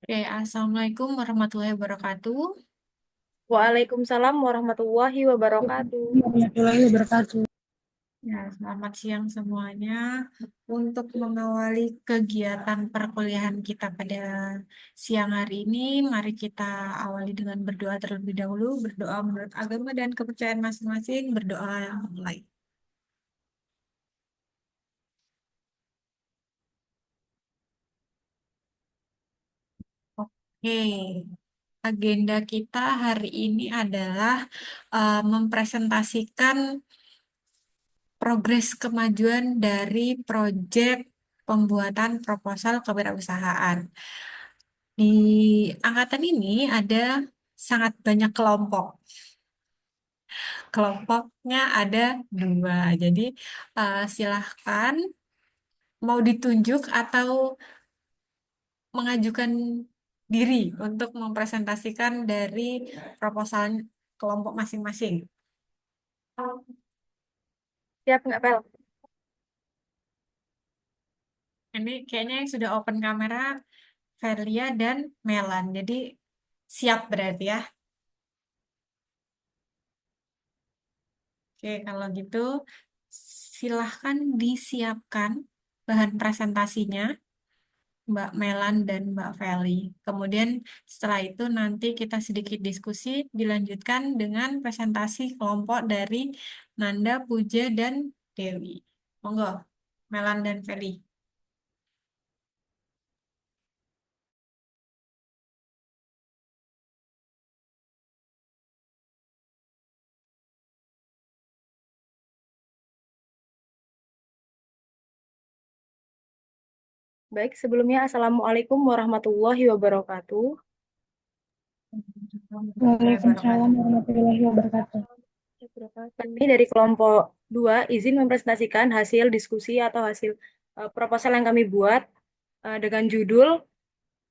Oke, Assalamualaikum warahmatullahi wabarakatuh. Waalaikumsalam warahmatullahi wabarakatuh. Warahmatullahi wabarakatuh. Ya, selamat siang semuanya. Untuk mengawali kegiatan perkuliahan kita pada siang hari ini, mari kita awali dengan berdoa terlebih dahulu. Berdoa menurut agama dan kepercayaan masing-masing. Berdoa yang mulai. Oke, agenda kita hari ini adalah mempresentasikan progres kemajuan dari proyek pembuatan proposal kewirausahaan. Di angkatan ini ada sangat banyak kelompok. Kelompoknya ada dua. Jadi silahkan mau ditunjuk atau mengajukan diri untuk mempresentasikan dari proposal kelompok masing-masing. Siap nggak, Pel? Ini kayaknya yang sudah open kamera Verlia dan Melan. Jadi siap berarti ya. Oke, kalau gitu silahkan disiapkan bahan presentasinya Mbak Melan dan Mbak Feli. Kemudian setelah itu nanti kita sedikit diskusi dilanjutkan dengan presentasi kelompok dari Nanda, Puja, dan Dewi. Monggo, Melan dan Feli. Baik, sebelumnya Assalamualaikum warahmatullahi wabarakatuh. Waalaikumsalam warahmatullahi wabarakatuh. Kami dari kelompok 2 izin mempresentasikan hasil diskusi atau hasil proposal yang kami buat dengan judul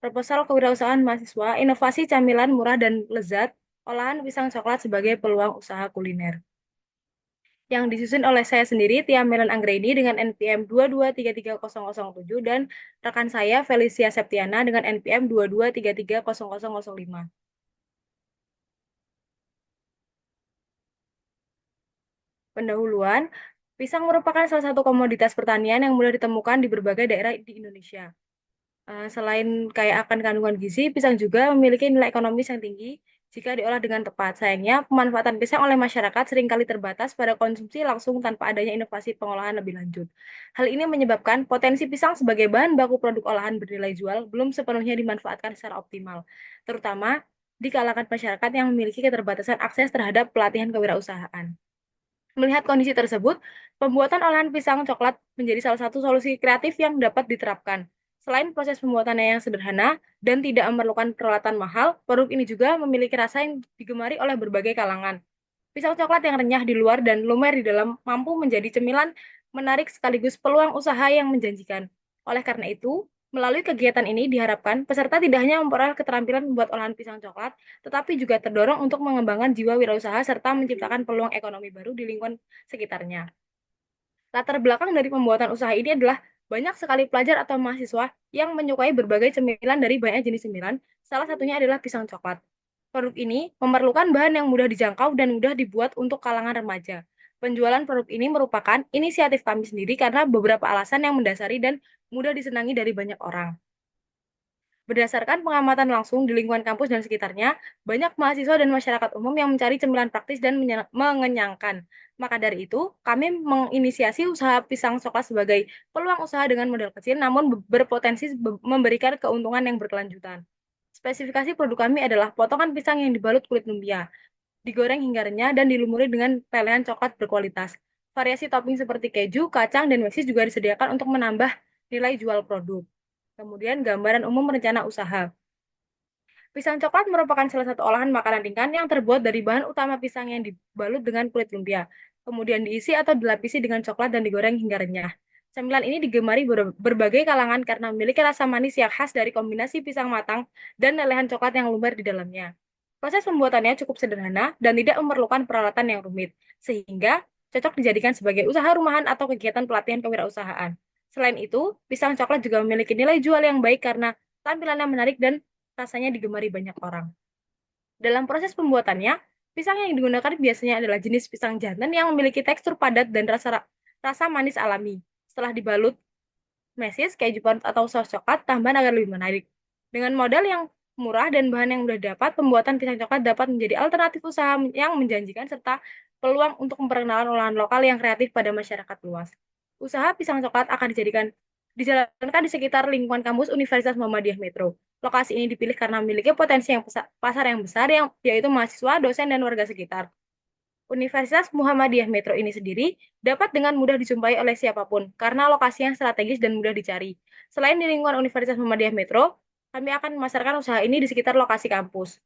Proposal Kewirausahaan Mahasiswa, Inovasi Camilan Murah dan Lezat, Olahan Pisang Coklat sebagai Peluang Usaha Kuliner. Yang disusun oleh saya sendiri, Tia Melan Anggreni dengan NPM 2233007 dan rekan saya Felicia Septiana dengan NPM 22330005. Pendahuluan, pisang merupakan salah satu komoditas pertanian yang mudah ditemukan di berbagai daerah di Indonesia. Selain kaya akan kandungan gizi, pisang juga memiliki nilai ekonomis yang tinggi jika diolah dengan tepat. Sayangnya, pemanfaatan pisang oleh masyarakat seringkali terbatas pada konsumsi langsung tanpa adanya inovasi pengolahan lebih lanjut. Hal ini menyebabkan potensi pisang sebagai bahan baku produk olahan bernilai jual belum sepenuhnya dimanfaatkan secara optimal, terutama di kalangan masyarakat yang memiliki keterbatasan akses terhadap pelatihan kewirausahaan. Melihat kondisi tersebut, pembuatan olahan pisang coklat menjadi salah satu solusi kreatif yang dapat diterapkan. Selain proses pembuatannya yang sederhana dan tidak memerlukan peralatan mahal, produk ini juga memiliki rasa yang digemari oleh berbagai kalangan. Pisang coklat yang renyah di luar dan lumer di dalam mampu menjadi cemilan menarik sekaligus peluang usaha yang menjanjikan. Oleh karena itu, melalui kegiatan ini diharapkan peserta tidak hanya memperoleh keterampilan membuat olahan pisang coklat, tetapi juga terdorong untuk mengembangkan jiwa wirausaha serta menciptakan peluang ekonomi baru di lingkungan sekitarnya. Latar belakang dari pembuatan usaha ini adalah banyak sekali pelajar atau mahasiswa yang menyukai berbagai cemilan dari banyak jenis cemilan, salah satunya adalah pisang coklat. Produk ini memerlukan bahan yang mudah dijangkau dan mudah dibuat untuk kalangan remaja. Penjualan produk ini merupakan inisiatif kami sendiri karena beberapa alasan yang mendasari dan mudah disenangi dari banyak orang. Berdasarkan pengamatan langsung di lingkungan kampus dan sekitarnya, banyak mahasiswa dan masyarakat umum yang mencari cemilan praktis dan mengenyangkan. Maka dari itu, kami menginisiasi usaha pisang coklat sebagai peluang usaha dengan modal kecil namun berpotensi memberikan keuntungan yang berkelanjutan. Spesifikasi produk kami adalah potongan pisang yang dibalut kulit lumpia, digoreng hingga renyah dan dilumuri dengan lelehan coklat berkualitas. Variasi topping seperti keju, kacang, dan mesis juga disediakan untuk menambah nilai jual produk. Kemudian gambaran umum rencana usaha. Pisang coklat merupakan salah satu olahan makanan ringan yang terbuat dari bahan utama pisang yang dibalut dengan kulit lumpia, kemudian diisi atau dilapisi dengan coklat dan digoreng hingga renyah. Cemilan ini digemari berbagai kalangan karena memiliki rasa manis yang khas dari kombinasi pisang matang dan lelehan coklat yang lumer di dalamnya. Proses pembuatannya cukup sederhana dan tidak memerlukan peralatan yang rumit, sehingga cocok dijadikan sebagai usaha rumahan atau kegiatan pelatihan kewirausahaan. Selain itu, pisang coklat juga memiliki nilai jual yang baik karena tampilannya menarik dan rasanya digemari banyak orang. Dalam proses pembuatannya, pisang yang digunakan biasanya adalah jenis pisang jantan yang memiliki tekstur padat dan rasa manis alami. Setelah dibalut mesis, keju parut atau saus coklat, tambahan agar lebih menarik. Dengan modal yang murah dan bahan yang mudah dapat, pembuatan pisang coklat dapat menjadi alternatif usaha yang menjanjikan serta peluang untuk memperkenalkan olahan lokal yang kreatif pada masyarakat luas. Usaha pisang coklat akan dijalankan di sekitar lingkungan kampus Universitas Muhammadiyah Metro. Lokasi ini dipilih karena memiliki potensi yang pasar yang besar, yaitu mahasiswa, dosen, dan warga sekitar. Universitas Muhammadiyah Metro ini sendiri dapat dengan mudah dijumpai oleh siapapun karena lokasi yang strategis dan mudah dicari. Selain di lingkungan Universitas Muhammadiyah Metro, kami akan memasarkan usaha ini di sekitar lokasi kampus.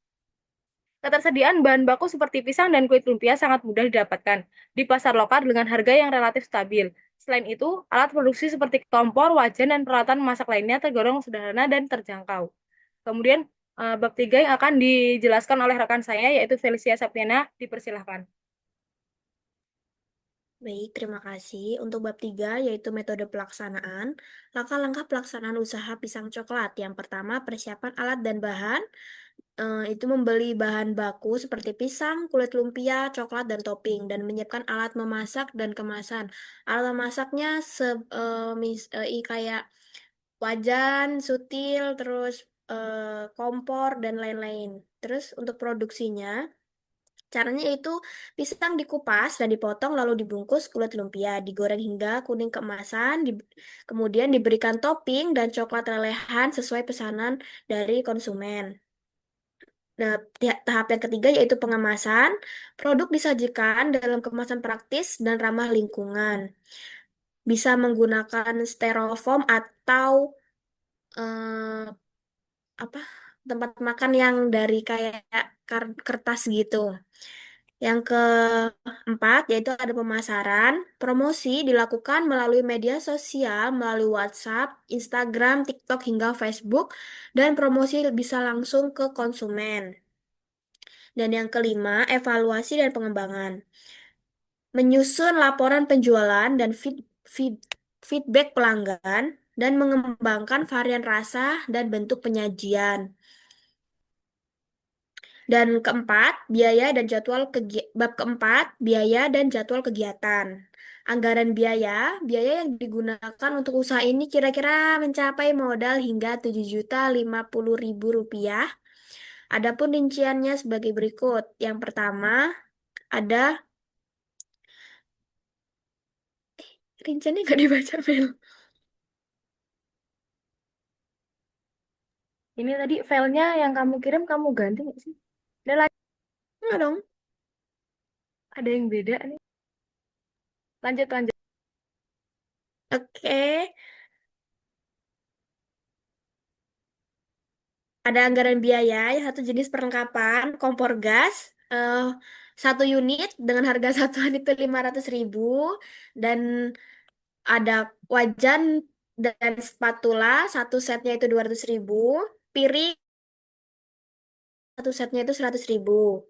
Ketersediaan bahan baku seperti pisang dan kulit lumpia sangat mudah didapatkan di pasar lokal dengan harga yang relatif stabil. Selain itu, alat produksi seperti kompor, wajan, dan peralatan masak lainnya tergolong sederhana dan terjangkau. Kemudian, bab 3 yang akan dijelaskan oleh rekan saya, yaitu Felicia Septiana, dipersilahkan. Baik, terima kasih. Untuk bab 3 yaitu metode pelaksanaan. Langkah-langkah pelaksanaan usaha pisang coklat. Yang pertama, persiapan alat dan bahan. Itu membeli bahan baku seperti pisang, kulit lumpia, coklat, dan topping. Dan menyiapkan alat memasak dan kemasan. Alat memasaknya kayak wajan, sutil, terus kompor, dan lain-lain. Terus untuk produksinya, caranya itu pisang dikupas dan dipotong lalu dibungkus kulit lumpia, digoreng hingga kuning keemasan, kemudian diberikan topping dan coklat lelehan sesuai pesanan dari konsumen. Nah, tahap yang ketiga yaitu pengemasan. Produk disajikan dalam kemasan praktis dan ramah lingkungan. Bisa menggunakan styrofoam atau eh, apa tempat makan yang dari kayak kertas gitu. Yang keempat yaitu ada pemasaran. Promosi dilakukan melalui media sosial, melalui WhatsApp, Instagram, TikTok, hingga Facebook, dan promosi bisa langsung ke konsumen. Dan yang kelima, evaluasi dan pengembangan. Menyusun laporan penjualan dan feedback pelanggan, dan mengembangkan varian rasa dan bentuk penyajian. Dan keempat, bab keempat, biaya dan jadwal kegiatan. Anggaran biaya yang digunakan untuk usaha ini kira-kira mencapai modal hingga 7.050.000 rupiah. Adapun rinciannya sebagai berikut. Yang pertama, ada rinciannya nggak dibaca, Mel. Ini tadi filenya yang kamu kirim kamu ganti nggak sih? Enggak dong. Ada yang beda nih. Lanjut, lanjut. Oke. Ada anggaran biaya, yang satu jenis perlengkapan, kompor gas, eh, satu unit dengan harga satuan itu 500.000, dan ada wajan dan spatula, satu setnya itu 200.000, piring, satu setnya itu 100.000.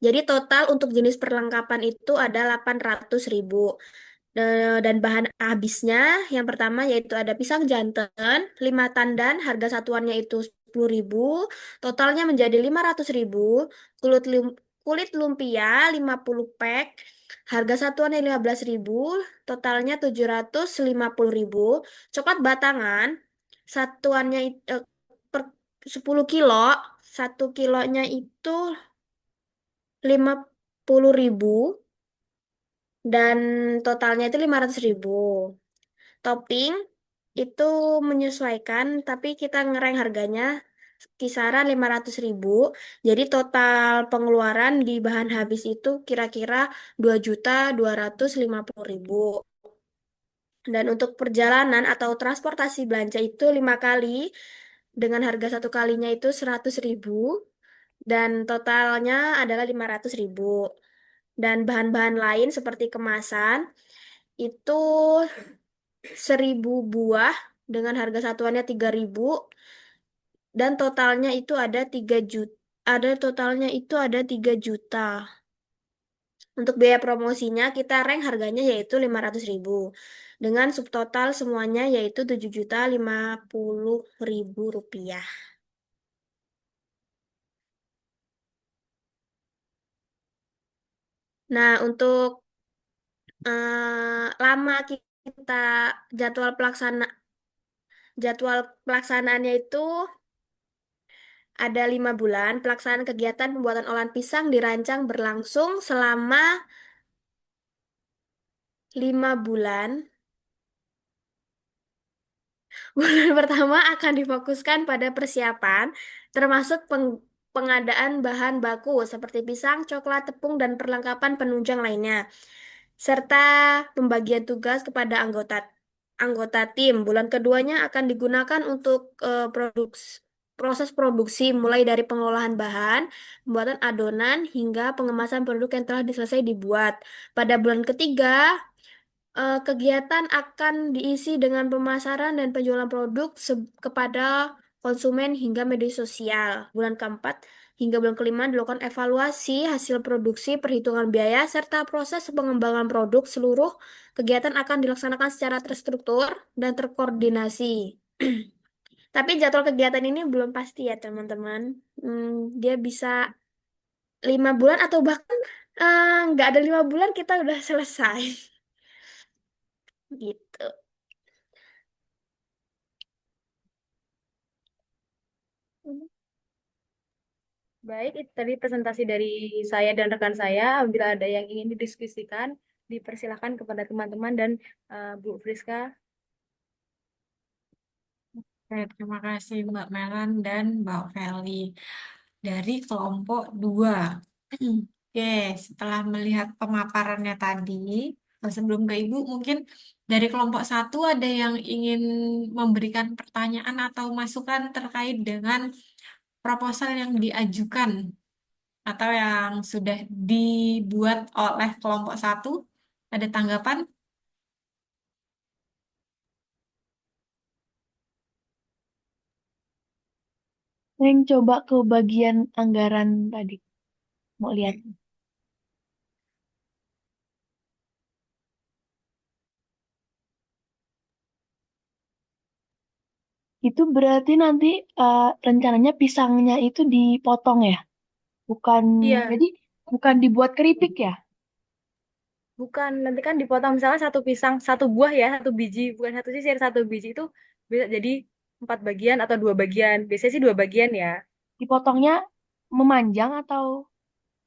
Jadi total untuk jenis perlengkapan itu ada 800.000. Dan bahan habisnya yang pertama yaitu ada pisang jantan 5 tandan, harga satuannya itu 10.000, totalnya menjadi 500.000. Kulit kulit lumpia 50 pack, harga satuannya 15.000, totalnya 750.000. Coklat batangan satuannya per 10 kilo, 1 kilonya itu 50.000, dan totalnya itu 500.000. Topping itu menyesuaikan, tapi kita ngereng harganya kisaran 500.000. Jadi total pengeluaran di bahan habis itu kira-kira 2.250.000. Dan untuk perjalanan atau transportasi belanja itu 5 kali, dengan harga satu kalinya itu 100.000, dan totalnya adalah 500.000. Dan bahan-bahan lain seperti kemasan itu 1.000 buah dengan harga satuannya 3.000, dan totalnya itu ada 3 juta. Ada 3 juta. Untuk biaya promosinya kita rank harganya yaitu 500.000. Dengan subtotal semuanya yaitu 7.050.000 rupiah. Nah, untuk lama kita jadwal pelaksana jadwal pelaksanaannya itu ada 5 bulan. Pelaksanaan kegiatan pembuatan olahan pisang dirancang berlangsung selama 5 bulan. Bulan pertama akan difokuskan pada persiapan, termasuk pengadaan bahan baku seperti pisang, coklat, tepung, dan perlengkapan penunjang lainnya, serta pembagian tugas kepada anggota anggota tim. Bulan keduanya akan digunakan untuk proses produksi, mulai dari pengolahan bahan, pembuatan adonan, hingga pengemasan produk yang telah selesai dibuat. Pada bulan ketiga, kegiatan akan diisi dengan pemasaran dan penjualan produk kepada konsumen hingga media sosial. Bulan keempat hingga bulan kelima dilakukan evaluasi hasil produksi, perhitungan biaya, serta proses pengembangan produk. Seluruh kegiatan akan dilaksanakan secara terstruktur dan terkoordinasi. Tapi jadwal kegiatan ini belum pasti ya, teman-teman. Dia bisa 5 bulan atau bahkan nggak ada 5 bulan kita udah selesai. Gitu. Baik, itu tadi presentasi dari saya dan rekan saya. Apabila ada yang ingin didiskusikan, dipersilakan kepada teman-teman dan Bu Friska. Oke, terima kasih Mbak Melan dan Mbak Feli dari kelompok 2. Oke, setelah melihat pemaparannya tadi, sebelum ke Ibu, mungkin dari kelompok 1 ada yang ingin memberikan pertanyaan atau masukan terkait dengan proposal yang diajukan atau yang sudah dibuat oleh kelompok 1. Ada tanggapan? Yang coba ke bagian anggaran tadi, mau lihat. Itu berarti nanti rencananya pisangnya itu dipotong ya? Bukan, Iya, jadi bukan dibuat keripik ya? bukan. Nanti kan dipotong misalnya satu pisang, satu buah ya, satu biji. Bukan satu sisir, satu biji itu bisa jadi 4 bagian atau 2 bagian. Biasanya sih 2 bagian ya. Dipotongnya memanjang atau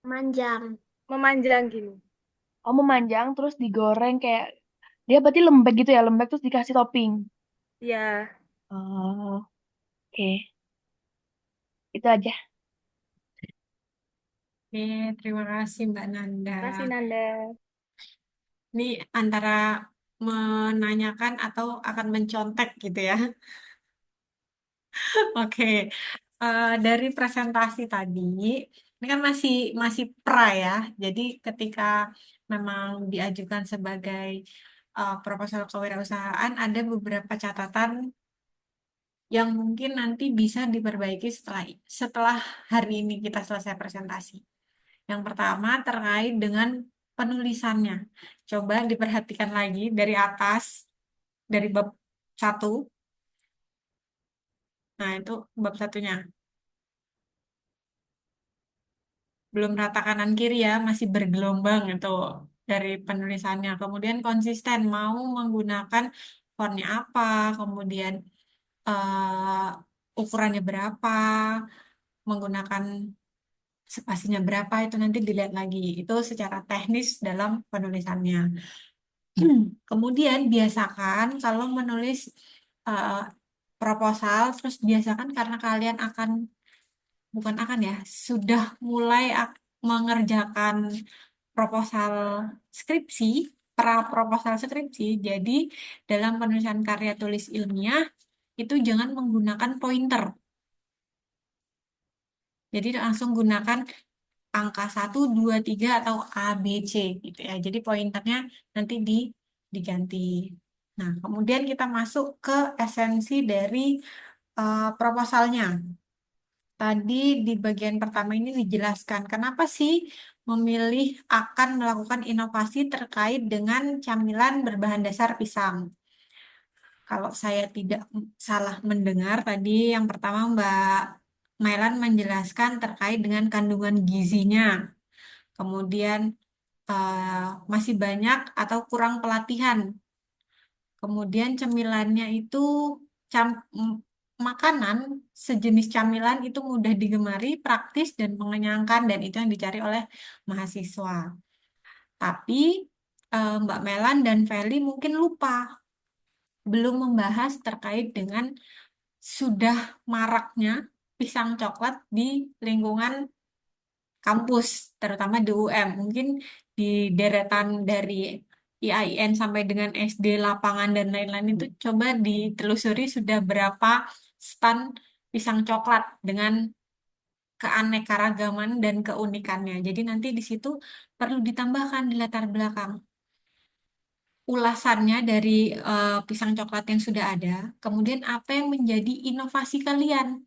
Manjang. Memanjang gini. memanjang terus digoreng kayak dia berarti lembek gitu ya, lembek terus dikasih topping. Ya, Oh, oke. Itu aja. Oke, terima kasih Mbak Nanda. kasih Nanda. Ini antara menanyakan atau akan mencontek gitu ya. Oke, dari presentasi tadi, ini kan masih masih pra ya. Jadi ketika memang diajukan sebagai proposal kewirausahaan, ada beberapa catatan yang mungkin nanti bisa diperbaiki setelah setelah hari ini kita selesai presentasi. Yang pertama terkait dengan penulisannya. Coba diperhatikan lagi dari atas, dari bab 1. Nah, itu bab satunya. Belum rata kanan kiri ya, masih bergelombang itu dari penulisannya. Kemudian konsisten mau menggunakan fontnya apa, kemudian ukurannya berapa, menggunakan spasinya berapa itu nanti dilihat lagi. Itu secara teknis dalam penulisannya. Kemudian biasakan kalau menulis eh, proposal, terus biasakan karena kalian akan, bukan akan ya, sudah mulai mengerjakan proposal skripsi, pra proposal skripsi. Jadi dalam penulisan karya tulis ilmiah itu jangan menggunakan pointer. Jadi langsung gunakan angka 1, 2, 3 atau A, B, C gitu ya. Jadi pointernya nanti diganti. Nah, kemudian kita masuk ke esensi dari proposalnya. Tadi di bagian pertama ini dijelaskan kenapa sih memilih akan melakukan inovasi terkait dengan camilan berbahan dasar pisang. Kalau saya tidak salah mendengar tadi yang pertama Mbak Mailan menjelaskan terkait dengan kandungan gizinya. Kemudian masih banyak atau kurang pelatihan. Kemudian cemilannya itu makanan sejenis camilan itu mudah digemari, praktis dan mengenyangkan dan itu yang dicari oleh mahasiswa. Tapi Mbak Melan dan Feli mungkin lupa belum membahas terkait dengan sudah maraknya pisang coklat di lingkungan kampus, terutama di UM. Mungkin di deretan dari IAIN sampai dengan SD, lapangan, dan lain-lain itu coba ditelusuri sudah berapa stand pisang coklat dengan keanekaragaman dan keunikannya. Jadi nanti di situ perlu ditambahkan di latar belakang ulasannya dari pisang coklat yang sudah ada, kemudian apa yang menjadi inovasi kalian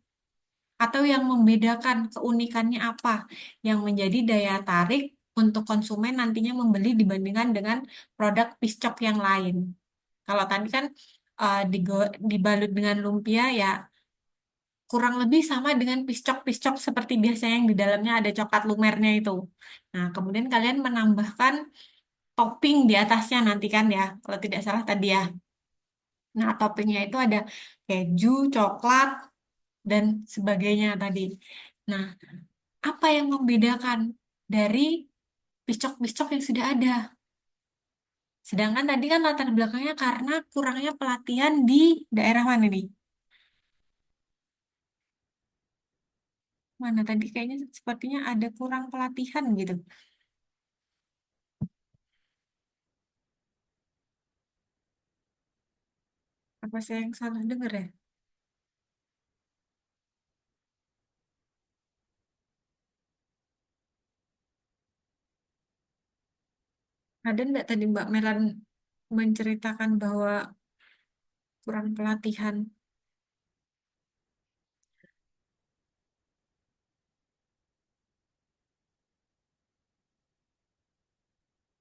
atau yang membedakan keunikannya apa yang menjadi daya tarik untuk konsumen nantinya membeli dibandingkan dengan produk piscok yang lain. Kalau tadi kan dibalut dengan lumpia ya kurang lebih sama dengan piscok-piscok seperti biasanya yang di dalamnya ada coklat lumernya itu. Nah, kemudian kalian menambahkan topping di atasnya nanti kan ya, kalau tidak salah tadi ya. Nah, toppingnya itu ada keju, coklat, dan sebagainya tadi. Nah, apa yang membedakan dari piscok-piscok yang sudah ada? Sedangkan tadi kan latar belakangnya karena kurangnya pelatihan di daerah mana nih? Mana tadi kayaknya sepertinya ada kurang pelatihan gitu. Apa saya yang salah dengar ya? Ada nggak tadi Mbak Melan menceritakan bahwa kurang pelatihan?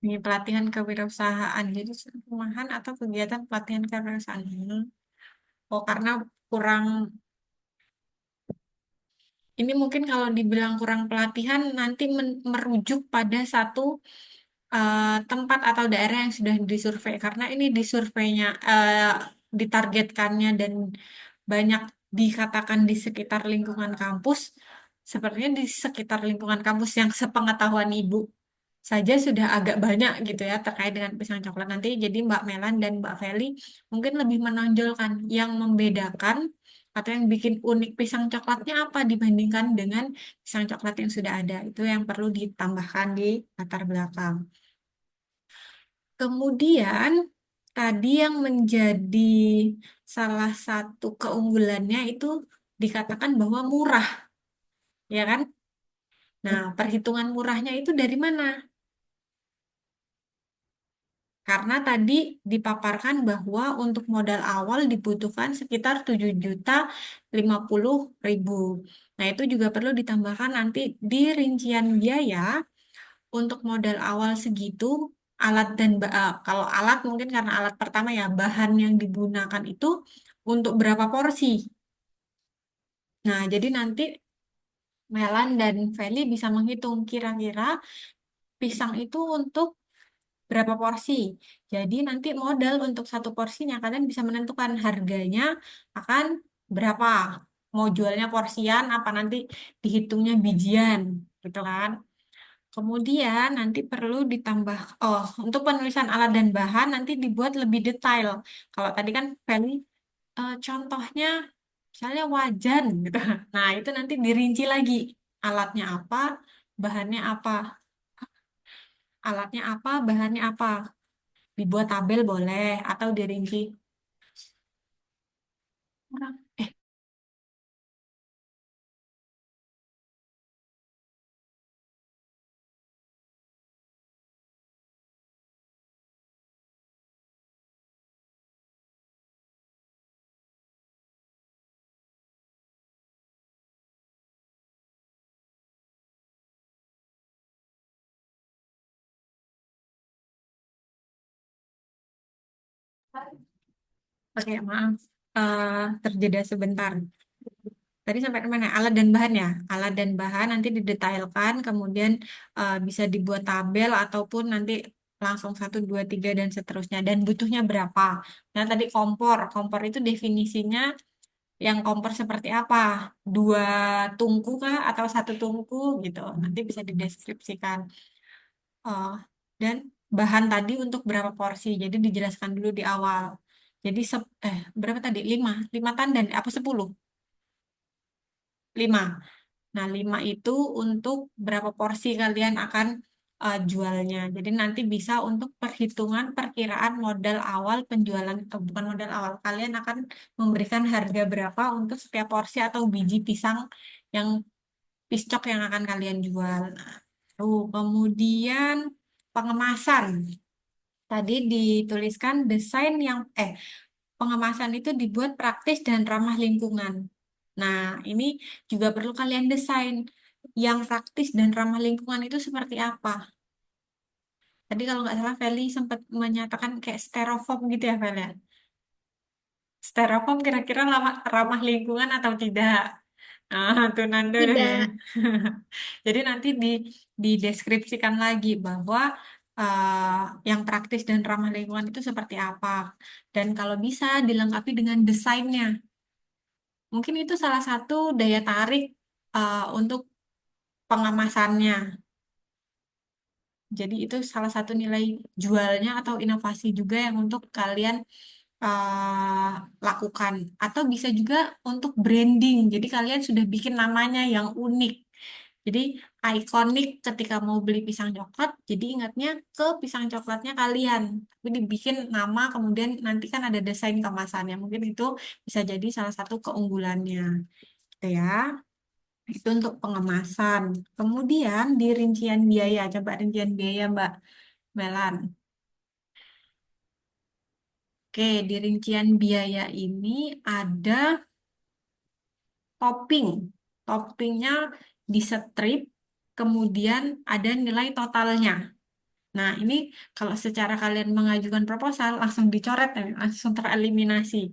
Ini pelatihan kewirausahaan. Jadi rumahan atau kegiatan pelatihan kewirausahaan. Oh, karena kurang, ini mungkin kalau dibilang kurang pelatihan, nanti merujuk pada satu tempat atau daerah yang sudah disurvei. Karena ini disurveinya, ditargetkannya dan banyak dikatakan di sekitar lingkungan kampus, sepertinya di sekitar lingkungan kampus yang sepengetahuan Ibu saja sudah agak banyak gitu ya terkait dengan pisang coklat nanti. Jadi Mbak Melan dan Mbak Feli mungkin lebih menonjolkan yang membedakan atau yang bikin unik pisang coklatnya apa dibandingkan dengan pisang coklat yang sudah ada. Itu yang perlu ditambahkan di latar belakang. Kemudian tadi yang menjadi salah satu keunggulannya itu dikatakan bahwa murah, ya kan? Nah, perhitungan murahnya itu dari mana? Karena tadi dipaparkan bahwa untuk modal awal dibutuhkan sekitar 7.050.000. Nah, itu juga perlu ditambahkan nanti di rincian biaya untuk modal awal segitu, kalau alat mungkin karena alat pertama ya, bahan yang digunakan itu untuk berapa porsi. Nah, jadi nanti Melan dan Feli bisa menghitung kira-kira pisang itu untuk berapa porsi. Jadi nanti modal untuk satu porsinya kalian bisa menentukan harganya akan berapa. Mau jualnya porsian apa nanti dihitungnya bijian gitu kan. Kemudian nanti perlu ditambah, untuk penulisan alat dan bahan nanti dibuat lebih detail. Kalau tadi kan Feli contohnya misalnya wajan gitu. Nah, itu nanti dirinci lagi. Alatnya apa, bahannya apa. Alatnya apa, bahannya apa. Dibuat tabel boleh atau dirinci. Kurang. Oke, maaf. Terjeda sebentar. Tadi sampai mana? Alat dan bahan ya. Alat dan bahan nanti didetailkan, kemudian bisa dibuat tabel ataupun nanti langsung satu, dua, tiga dan seterusnya. Dan butuhnya berapa? Nah tadi kompor. Kompor itu definisinya yang kompor seperti apa? Dua tungku kah atau satu tungku gitu? Nanti bisa dideskripsikan. Eh, dan bahan tadi untuk berapa porsi? Jadi dijelaskan dulu di awal. Jadi berapa tadi? Lima tandan apa 10? 5. Nah, 5 itu untuk berapa porsi kalian akan jualnya. Jadi nanti bisa untuk perhitungan perkiraan modal awal penjualan, bukan modal awal. Kalian akan memberikan harga berapa untuk setiap porsi atau biji pisang yang piscok yang akan kalian jual. Nah, kemudian pengemasan. Tadi dituliskan desain yang pengemasan itu dibuat praktis dan ramah lingkungan. Nah, ini juga perlu kalian desain. Yang praktis dan ramah lingkungan itu seperti apa? Tadi kalau nggak salah Feli sempat menyatakan kayak styrofoam gitu ya, Feli, ya? Styrofoam kira-kira ramah lingkungan atau tidak? Ah, tuh Nando deh. Tidak. Jadi nanti dideskripsikan lagi bahwa yang praktis dan ramah lingkungan itu seperti apa. Dan kalau bisa dilengkapi dengan desainnya. Mungkin itu salah satu daya tarik untuk pengemasannya. Jadi itu salah satu nilai jualnya atau inovasi juga yang untuk kalian uh, lakukan. Atau bisa juga untuk branding. Jadi kalian sudah bikin namanya yang unik. Jadi ikonik ketika mau beli pisang coklat, jadi ingatnya ke pisang coklatnya kalian. Tapi dibikin nama, kemudian nanti kan ada desain kemasannya. Mungkin itu bisa jadi salah satu keunggulannya. Gitu ya. Itu untuk pengemasan. Kemudian di rincian biaya, coba rincian biaya Mbak Melan. Oke, di rincian biaya ini ada topping. Toppingnya di strip, kemudian ada nilai totalnya. Nah, ini kalau secara kalian mengajukan proposal, langsung dicoret ya, langsung tereliminasi.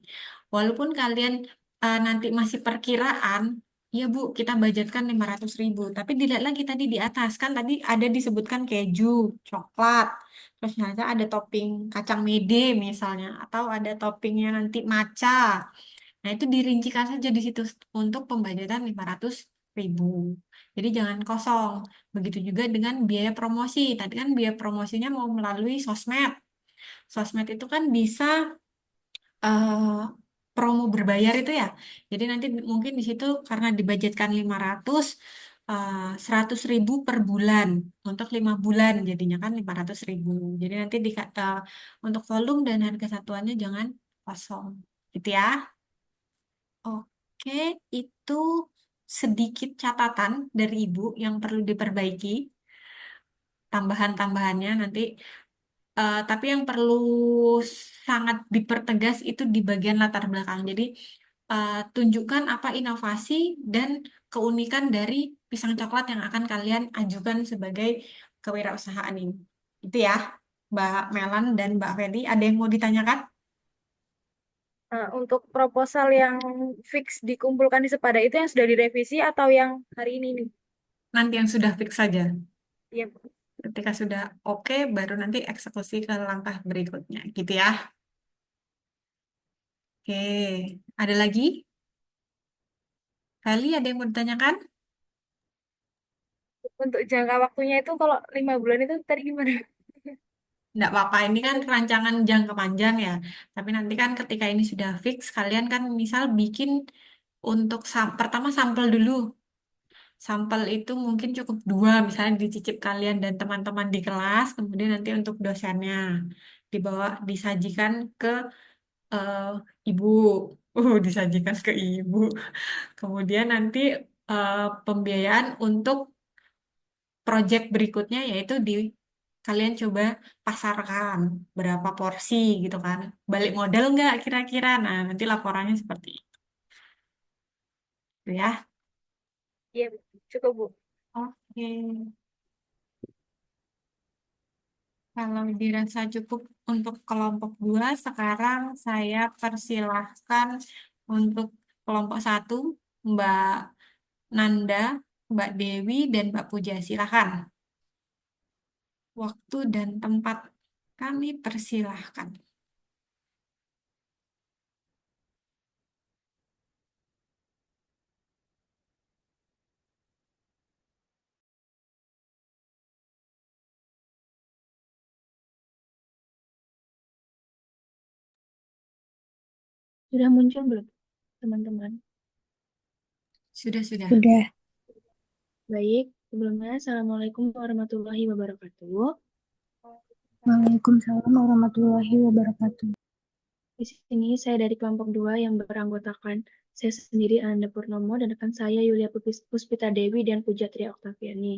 Walaupun kalian nanti masih perkiraan, ya Bu, kita budgetkan 500.000. Tapi dilihat lagi tadi di atas, kan tadi ada disebutkan keju, coklat, terus nanti ada topping kacang mede misalnya, atau ada toppingnya nanti matcha. Nah, itu dirincikan saja di situ untuk pembajetan 500.000. Jadi jangan kosong. Begitu juga dengan biaya promosi. Tadi kan biaya promosinya mau melalui sosmed. Sosmed itu kan bisa eh, promo berbayar itu ya. Jadi nanti mungkin di situ karena dibudgetkan 500, 100.000 per bulan. Untuk 5 bulan jadinya kan 500.000. Jadi nanti untuk volume dan harga satuannya jangan kosong. Gitu ya. Oke, itu sedikit catatan dari Ibu yang perlu diperbaiki, tambahan-tambahannya nanti. Tapi yang perlu sangat dipertegas itu di bagian latar belakang. Jadi, tunjukkan apa inovasi dan keunikan dari pisang coklat yang akan kalian ajukan sebagai kewirausahaan ini. Itu ya, Mbak Melan dan Mbak Feli. Ada yang mau ditanyakan? Nah, untuk proposal yang fix dikumpulkan di Sepada itu yang sudah direvisi atau yang hari ini nih? Nanti yang sudah fix saja. Iya. Ketika sudah oke, baru nanti eksekusi ke langkah berikutnya, gitu ya. Oke, ada lagi? Kali ada yang mau ditanyakan? Untuk jangka waktunya itu kalau 5 bulan itu tadi gimana? Nggak apa-apa, ini kan rancangan jangka panjang ya. Tapi nanti kan ketika ini sudah fix, kalian kan misal bikin untuk pertama sampel dulu. Sampel itu mungkin cukup 2, misalnya dicicip kalian dan teman-teman di kelas, kemudian nanti untuk dosennya dibawa disajikan ke eh, ibu. Disajikan ke ibu. Kemudian nanti eh, pembiayaan untuk project berikutnya yaitu kalian coba pasarkan berapa porsi gitu kan. Balik modal nggak kira-kira? Nah, nanti laporannya seperti itu ya. Iya, cukup Bu. Oke. Kalau dirasa cukup untuk kelompok 2, sekarang saya persilahkan untuk kelompok 1. Mbak Nanda, Mbak Dewi, dan Mbak Puja. Silakan. Waktu dan tempat kami persilahkan. Sudah muncul belum, teman-teman? Sudah. Sudah. Baik, sebelumnya Assalamualaikum warahmatullahi wabarakatuh. Waalaikumsalam warahmatullahi wabarakatuh. Di sini saya dari kelompok 2 yang beranggotakan saya sendiri Ananda Purnomo dan rekan saya Yulia Puspita Dewi dan Pujatri Oktaviani.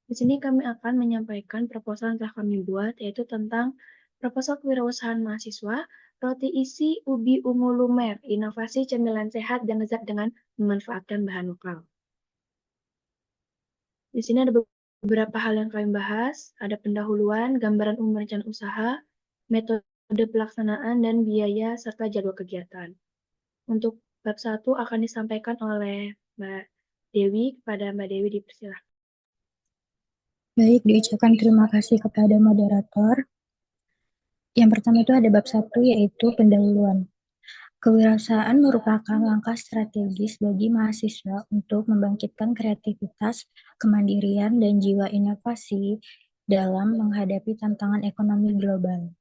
Di sini kami akan menyampaikan proposal yang telah kami buat, yaitu tentang proposal kewirausahaan mahasiswa, roti isi ubi ungu lumer, inovasi cemilan sehat dan lezat dengan memanfaatkan bahan lokal. Di sini ada beberapa hal yang kami bahas, ada pendahuluan, gambaran umum rencana usaha, metode pelaksanaan, dan biaya, serta jadwal kegiatan. Untuk bab 1 akan disampaikan oleh Mbak Dewi. Kepada Mbak Dewi dipersilakan. Baik, diucapkan terima kasih kepada moderator. Yang pertama itu ada bab 1 yaitu pendahuluan. Kewirausahaan merupakan langkah strategis bagi mahasiswa untuk membangkitkan kreativitas, kemandirian, dan jiwa inovasi dalam menghadapi tantangan ekonomi global.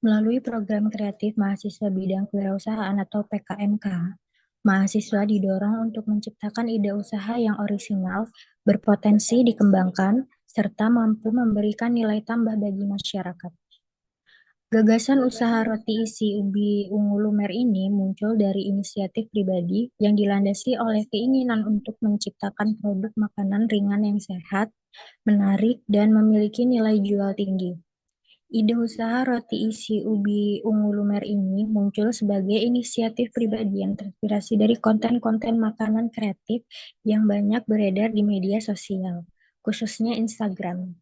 Melalui program kreatif mahasiswa bidang kewirausahaan atau PKMK, mahasiswa didorong untuk menciptakan ide usaha yang orisinal, berpotensi dikembangkan, serta mampu memberikan nilai tambah bagi masyarakat. Gagasan usaha roti isi ubi ungu lumer ini muncul dari inisiatif pribadi yang dilandasi oleh keinginan untuk menciptakan produk makanan ringan yang sehat, menarik, dan memiliki nilai jual tinggi. Ide usaha roti isi ubi ungu lumer ini muncul sebagai inisiatif pribadi yang terinspirasi dari konten-konten makanan kreatif yang banyak beredar di media sosial, khususnya Instagram.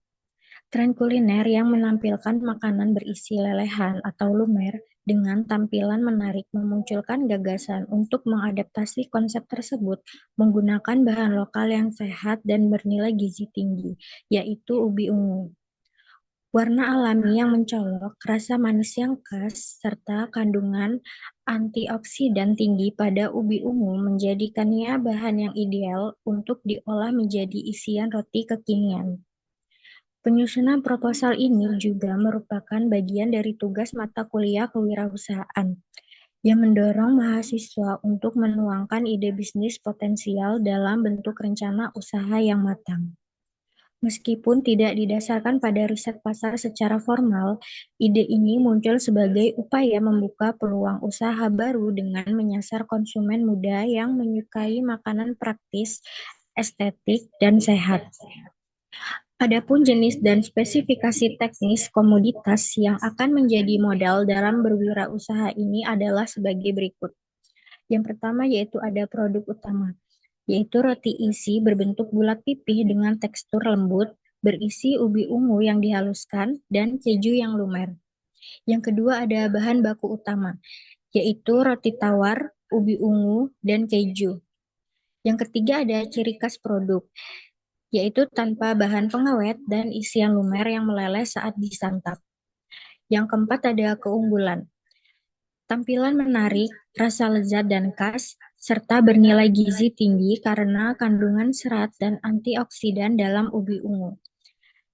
Tren kuliner yang menampilkan makanan berisi lelehan atau lumer dengan tampilan menarik memunculkan gagasan untuk mengadaptasi konsep tersebut menggunakan bahan lokal yang sehat dan bernilai gizi tinggi, yaitu ubi ungu. Warna alami yang mencolok, rasa manis yang khas, serta kandungan antioksidan tinggi pada ubi ungu menjadikannya bahan yang ideal untuk diolah menjadi isian roti kekinian. Penyusunan proposal ini juga merupakan bagian dari tugas mata kuliah kewirausahaan yang mendorong mahasiswa untuk menuangkan ide bisnis potensial dalam bentuk rencana usaha yang matang. Meskipun tidak didasarkan pada riset pasar secara formal, ide ini muncul sebagai upaya membuka peluang usaha baru dengan menyasar konsumen muda yang menyukai makanan praktis, estetik, dan sehat. Adapun jenis dan spesifikasi teknis komoditas yang akan menjadi modal dalam berwirausaha ini adalah sebagai berikut. Yang pertama yaitu ada produk utama, yaitu roti isi berbentuk bulat pipih dengan tekstur lembut, berisi ubi ungu yang dihaluskan, dan keju yang lumer. Yang kedua ada bahan baku utama, yaitu roti tawar, ubi ungu, dan keju. Yang ketiga ada ciri khas produk, yaitu tanpa bahan pengawet dan isian lumer yang meleleh saat disantap. Yang keempat ada keunggulan, tampilan menarik, rasa lezat dan khas, serta bernilai gizi tinggi karena kandungan serat dan antioksidan dalam ubi ungu.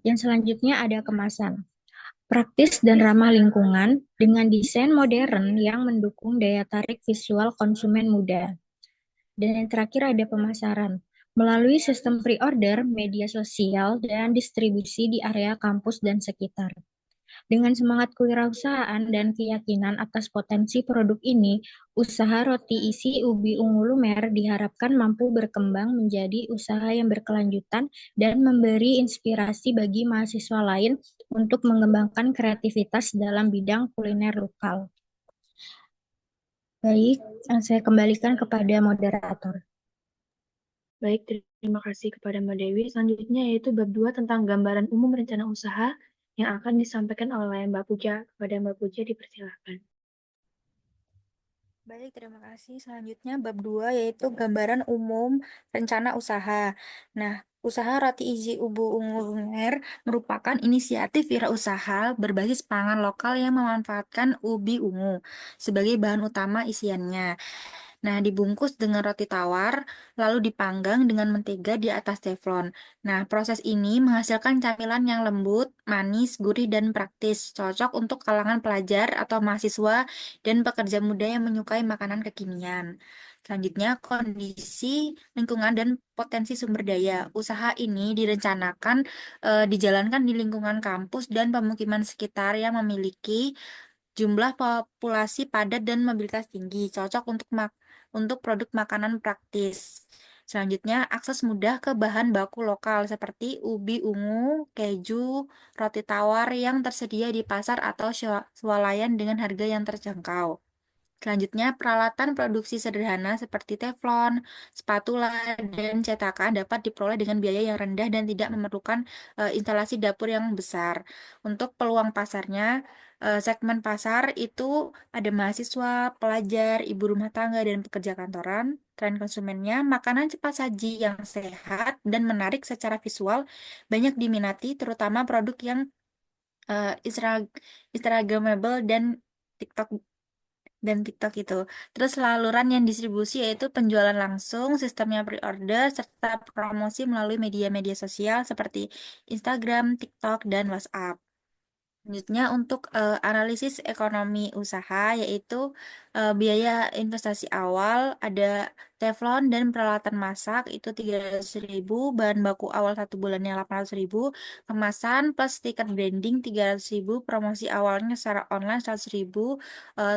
Yang selanjutnya ada kemasan, praktis dan ramah lingkungan dengan desain modern yang mendukung daya tarik visual konsumen muda. Dan yang terakhir ada pemasaran, melalui sistem pre-order, media sosial, dan distribusi di area kampus dan sekitar. Dengan semangat kewirausahaan dan keyakinan atas potensi produk ini, usaha roti isi ubi ungu lumer diharapkan mampu berkembang menjadi usaha yang berkelanjutan dan memberi inspirasi bagi mahasiswa lain untuk mengembangkan kreativitas dalam bidang kuliner lokal. Baik, saya kembalikan kepada moderator. Baik, terima kasih kepada Mbak Dewi. Selanjutnya yaitu bab 2 tentang gambaran umum rencana usaha yang akan disampaikan oleh Mbak Puja. Kepada Mbak Puja dipersilakan. Baik, terima kasih. Selanjutnya bab 2 yaitu gambaran umum rencana usaha. Nah, usaha roti isi ubu ungu lumer merupakan inisiatif wirausaha berbasis pangan lokal yang memanfaatkan ubi ungu sebagai bahan utama isiannya. Nah, dibungkus dengan roti tawar, lalu dipanggang dengan mentega di atas teflon. Nah, proses ini menghasilkan camilan yang lembut, manis, gurih, dan praktis, cocok untuk kalangan pelajar atau mahasiswa dan pekerja muda yang menyukai makanan kekinian. Selanjutnya, kondisi lingkungan dan potensi sumber daya. Usaha ini direncanakan dijalankan di lingkungan kampus dan pemukiman sekitar yang memiliki jumlah populasi padat dan mobilitas tinggi, cocok untuk produk makanan praktis. Selanjutnya, akses mudah ke bahan baku lokal seperti ubi ungu, keju, roti tawar yang tersedia di pasar atau swalayan dengan harga yang terjangkau. Selanjutnya, peralatan produksi sederhana seperti teflon, spatula, dan cetakan dapat diperoleh dengan biaya yang rendah dan tidak memerlukan instalasi dapur yang besar. Untuk peluang pasarnya, segmen pasar itu ada mahasiswa, pelajar, ibu rumah tangga, dan pekerja kantoran. Tren konsumennya, makanan cepat saji yang sehat dan menarik secara visual banyak diminati, terutama produk yang Instagramable dan TikTok itu. Terus saluran yang distribusi yaitu penjualan langsung, sistemnya pre-order, serta promosi melalui media-media sosial seperti Instagram, TikTok, dan WhatsApp. Selanjutnya untuk analisis ekonomi usaha yaitu biaya investasi awal ada teflon dan peralatan masak itu 300.000, bahan baku awal 1 bulannya 800.000, kemasan plus stiker branding 300.000, promosi awalnya secara online 100.000,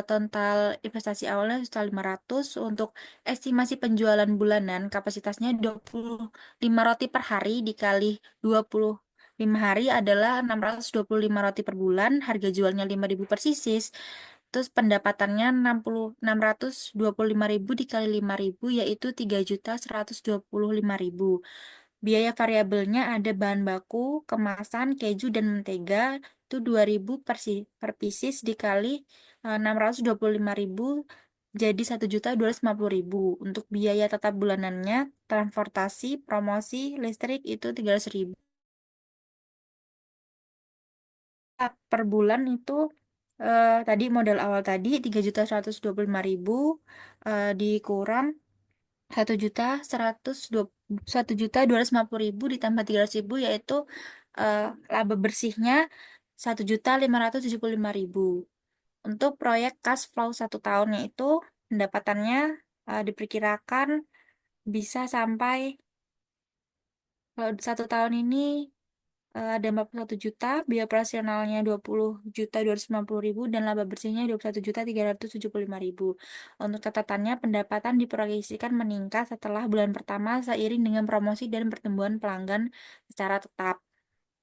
total investasi awalnya 1.500. Untuk estimasi penjualan bulanan kapasitasnya 25 roti per hari dikali 25 hari adalah 625 roti per bulan, harga jualnya 5.000 per sisis. Terus pendapatannya 625.000 dikali 5.000 yaitu 3.125.000. Biaya variabelnya ada bahan baku, kemasan, keju, dan mentega itu 2.000 per pieces dikali 625.000 jadi 1.250.000. Untuk biaya tetap bulanannya, transportasi, promosi, listrik itu 300.000. Per bulan itu tadi modal awal tadi 3.125.000 dikurang 1.250.000 ditambah 300.000 yaitu eh, laba bersihnya 1.575.000. Untuk proyek cash flow 1 tahunnya itu pendapatannya diperkirakan bisa sampai kalau 1 tahun ini ada 41 juta, biaya operasionalnya 20.250.000 dan laba bersihnya 21.375.000. Untuk catatannya, pendapatan diproyeksikan meningkat setelah bulan pertama seiring dengan promosi dan pertumbuhan pelanggan secara tetap.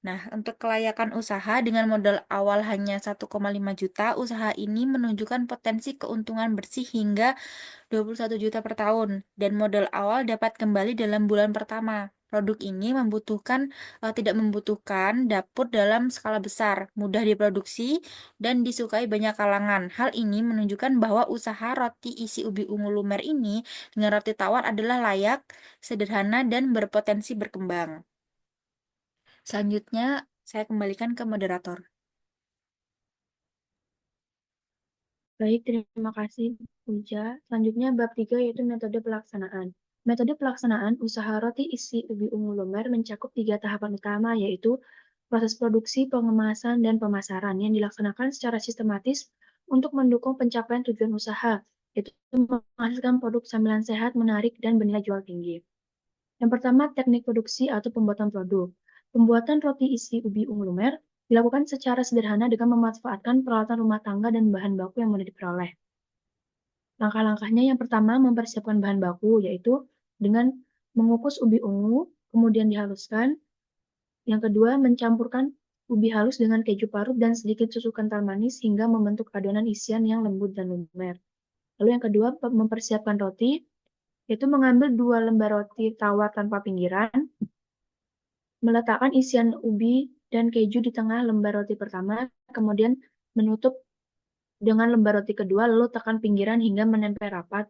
Nah, untuk kelayakan usaha dengan modal awal hanya 1,5 juta, usaha ini menunjukkan potensi keuntungan bersih hingga 21 juta per tahun dan modal awal dapat kembali dalam bulan pertama. Produk ini tidak membutuhkan dapur dalam skala besar, mudah diproduksi dan disukai banyak kalangan. Hal ini menunjukkan bahwa usaha roti isi ubi ungu lumer ini dengan roti tawar adalah layak, sederhana dan berpotensi berkembang. Selanjutnya, saya kembalikan ke moderator. Baik, terima kasih, Puja. Selanjutnya, bab 3 yaitu metode pelaksanaan. Metode pelaksanaan usaha roti isi ubi ungu lumer mencakup 3 tahapan utama, yaitu proses produksi, pengemasan, dan pemasaran yang dilaksanakan secara sistematis untuk mendukung pencapaian tujuan usaha, yaitu menghasilkan produk camilan sehat, menarik, dan bernilai jual tinggi. Yang pertama, teknik produksi atau pembuatan produk. Pembuatan roti isi ubi ungu lumer dilakukan secara sederhana dengan memanfaatkan peralatan rumah tangga dan bahan baku yang mudah diperoleh. Langkah-langkahnya yang pertama, mempersiapkan bahan baku, yaitu dengan mengukus ubi ungu, kemudian dihaluskan. Yang kedua, mencampurkan ubi halus dengan keju parut dan sedikit susu kental manis hingga membentuk adonan isian yang lembut dan lumer. Lalu yang kedua, mempersiapkan roti, yaitu mengambil 2 lembar roti tawar tanpa pinggiran, meletakkan isian ubi dan keju di tengah lembar roti pertama, kemudian menutup dengan lembar roti kedua, lalu tekan pinggiran hingga menempel rapat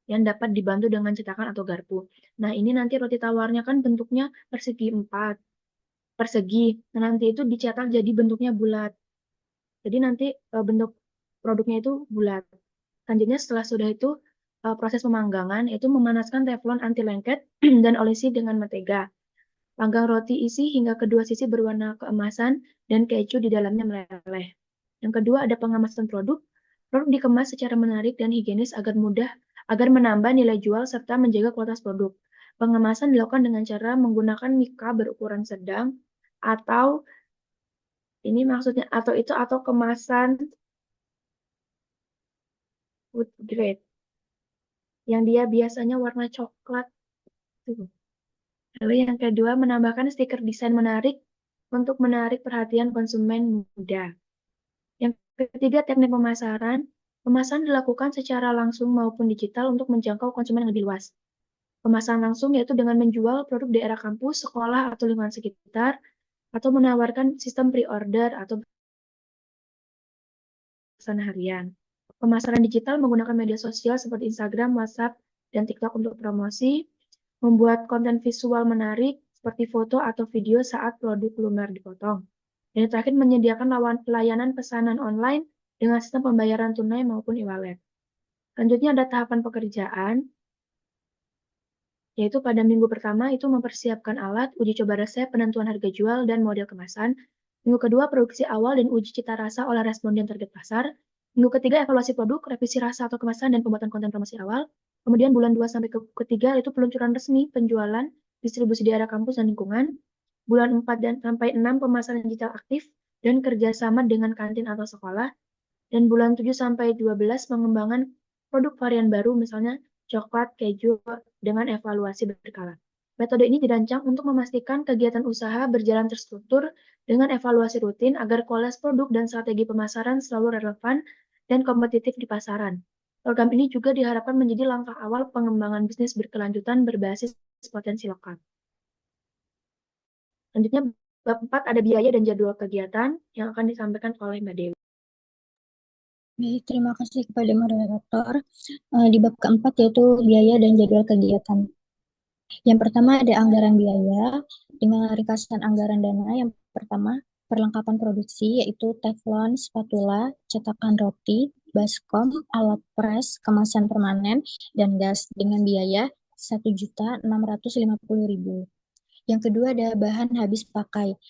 yang dapat dibantu dengan cetakan atau garpu. Nah, ini nanti roti tawarnya kan bentuknya persegi. Nah, nanti itu dicetak jadi bentuknya bulat. Jadi nanti bentuk produknya itu bulat. Selanjutnya setelah sudah itu proses pemanggangan itu memanaskan teflon anti lengket dan olesi dengan mentega. Panggang roti isi hingga kedua sisi berwarna keemasan dan keju di dalamnya meleleh. Yang kedua ada pengemasan produk. Produk dikemas secara menarik dan higienis agar menambah nilai jual serta menjaga kualitas produk. Pengemasan dilakukan dengan cara menggunakan mika berukuran sedang atau ini maksudnya atau kemasan food grade yang dia biasanya warna coklat. Lalu yang kedua menambahkan stiker desain menarik untuk menarik perhatian konsumen muda. Yang ketiga teknik pemasaran. Pemasaran dilakukan secara langsung maupun digital untuk menjangkau konsumen yang lebih luas. Pemasaran langsung yaitu dengan menjual produk di daerah kampus, sekolah, atau lingkungan sekitar, atau menawarkan sistem pre-order atau pesan harian. Pemasaran digital menggunakan media sosial seperti Instagram, WhatsApp, dan TikTok untuk promosi, membuat konten visual menarik seperti foto atau video saat produk lumer dipotong. Dan yang terakhir menyediakan layanan pesanan online dengan sistem pembayaran tunai maupun e-wallet. Selanjutnya ada tahapan pekerjaan, yaitu pada minggu pertama itu mempersiapkan alat, uji coba resep, penentuan harga jual, dan model kemasan. Minggu kedua, produksi awal dan uji cita rasa oleh responden target pasar. Minggu ketiga, evaluasi produk, revisi rasa atau kemasan, dan pembuatan konten promosi awal. Kemudian bulan 2 sampai ketiga itu peluncuran resmi, penjualan, distribusi di area kampus dan lingkungan. Bulan 4 dan sampai 6 pemasaran digital aktif dan kerjasama dengan kantin atau sekolah. Dan bulan 7 sampai 12 pengembangan produk varian baru misalnya coklat, keju dengan evaluasi berkala. Metode ini dirancang untuk memastikan kegiatan usaha berjalan terstruktur dengan evaluasi rutin agar kualitas produk dan strategi pemasaran selalu relevan dan kompetitif di pasaran. Program ini juga diharapkan menjadi langkah awal pengembangan bisnis berkelanjutan berbasis potensi lokal. Selanjutnya, bab 4 ada biaya dan jadwal kegiatan yang akan disampaikan oleh Mbak Dewi. Baik, terima kasih kepada moderator. Di bab keempat yaitu biaya dan jadwal kegiatan. Yang pertama ada anggaran biaya dengan ringkasan anggaran dana. Yang pertama perlengkapan produksi yaitu teflon, spatula, cetakan roti, baskom, alat pres, kemasan permanen, dan gas dengan biaya 1.650.000. Yang kedua ada bahan habis pakai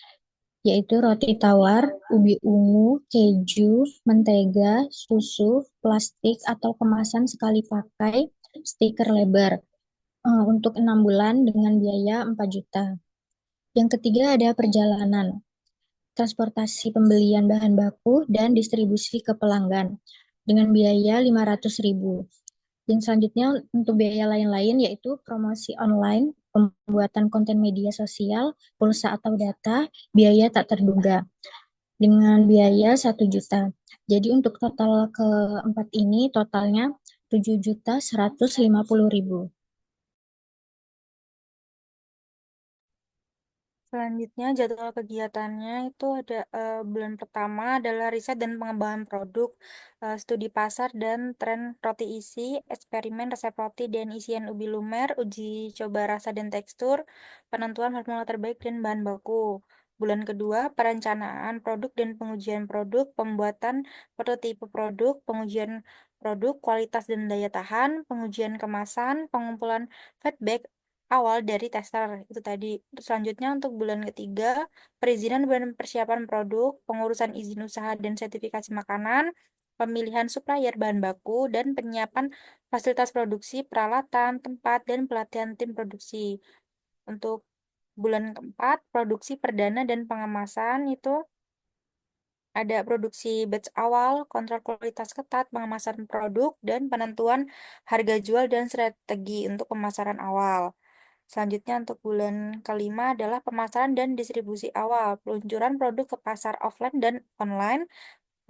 yaitu roti tawar, ubi ungu, keju, mentega, susu, plastik atau kemasan sekali pakai, stiker lebar untuk 6 bulan dengan biaya 4 juta. Yang ketiga ada perjalanan, transportasi pembelian bahan baku dan distribusi ke pelanggan dengan biaya 500.000. Yang selanjutnya untuk biaya lain-lain yaitu promosi online, pembuatan konten media sosial, pulsa atau data, biaya tak terduga dengan biaya 1 juta. Jadi untuk total keempat ini totalnya 7.150.000. Selanjutnya jadwal kegiatannya itu ada bulan pertama adalah riset dan pengembangan produk, studi pasar dan tren roti isi, eksperimen resep roti dan isian ubi lumer, uji coba rasa dan tekstur, penentuan formula terbaik dan bahan baku. Bulan kedua, perencanaan produk dan pengujian produk, pembuatan prototipe produk, pengujian produk, kualitas dan daya tahan, pengujian kemasan, pengumpulan feedback awal dari tester itu tadi. Selanjutnya untuk bulan ketiga, perizinan dan persiapan produk, pengurusan izin usaha dan sertifikasi makanan, pemilihan supplier bahan baku, dan penyiapan fasilitas produksi, peralatan, tempat, dan pelatihan tim produksi. Untuk bulan keempat, produksi perdana dan pengemasan itu ada produksi batch awal, kontrol kualitas ketat, pengemasan produk, dan penentuan harga jual dan strategi untuk pemasaran awal. Selanjutnya untuk bulan kelima adalah pemasaran dan distribusi awal, peluncuran produk ke pasar offline dan online,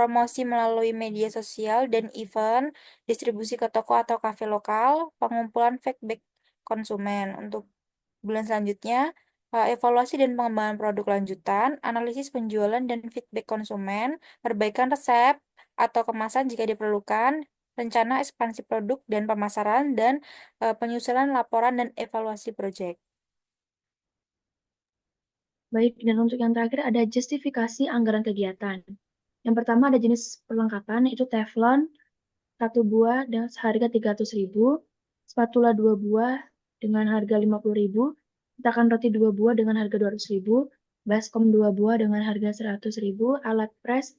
promosi melalui media sosial dan event, distribusi ke toko atau kafe lokal, pengumpulan feedback konsumen. Untuk bulan selanjutnya, evaluasi dan pengembangan produk lanjutan, analisis penjualan dan feedback konsumen, perbaikan resep, atau kemasan jika diperlukan, rencana ekspansi produk dan pemasaran, dan penyusunan laporan dan evaluasi proyek. Baik, dan untuk yang terakhir ada justifikasi anggaran kegiatan. Yang pertama ada jenis perlengkapan, yaitu teflon, 1 buah dengan seharga 300.000, spatula 2 buah dengan harga 50.000, cetakan roti 2 buah dengan harga 200.000, baskom 2 buah dengan harga 100.000, alat pres